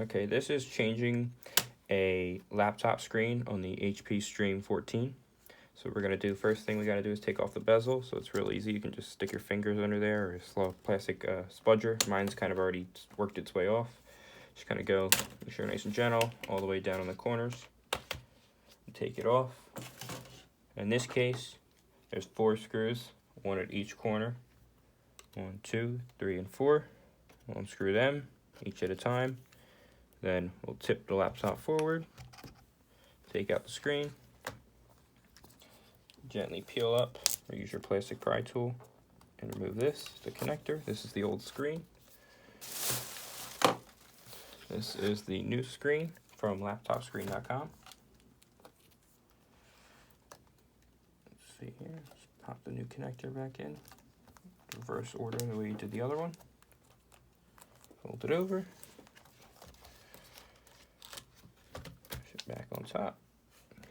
Okay, this is changing a laptop screen on the HP Stream 14. So what we're going to do, first thing we got to do is take off the bezel. So it's real easy. You can just stick your fingers under there or a slow plastic spudger. Mine's kind of already worked its way off. Just kind of go, make sure nice and gentle, all the way down in the corners. Take it off. In this case, there's 4 screws, 1 at each corner. 1, 2, 3, and 4. We'll unscrew them each at a time. Then we'll tip the laptop forward, take out the screen, gently peel up, or use your plastic pry tool, and remove this, the connector. This is the old screen. This is the new screen from laptopscreen.com. Let's see here, just pop the new connector back in. Reverse order the way you did the other one. Fold it over. Back on top,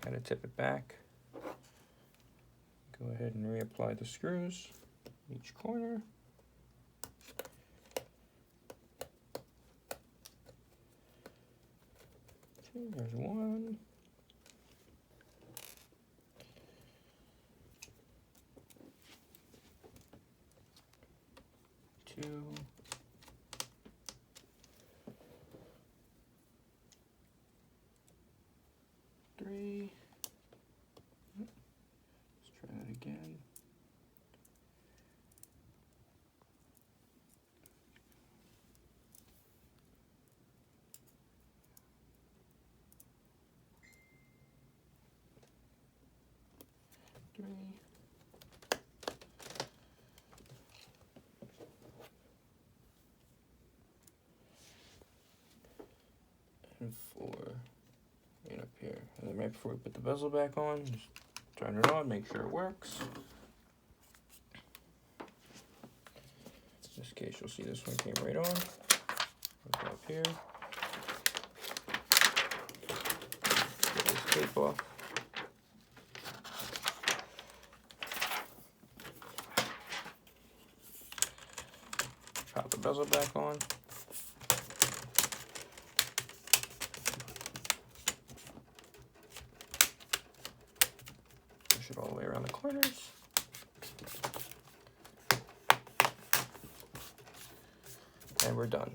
kind of tip it back. Go ahead and reapply the screws each corner. Okay, there's 1. 2. 3. Let's try that again. 3. And 4. Right up here. And then right before we put the bezel back on, just turn it on, make sure it works. In this case, you'll see this one came right on. Look up here. Get this tape off. Pop the bezel back on. Push it all the way around the corners. And we're done.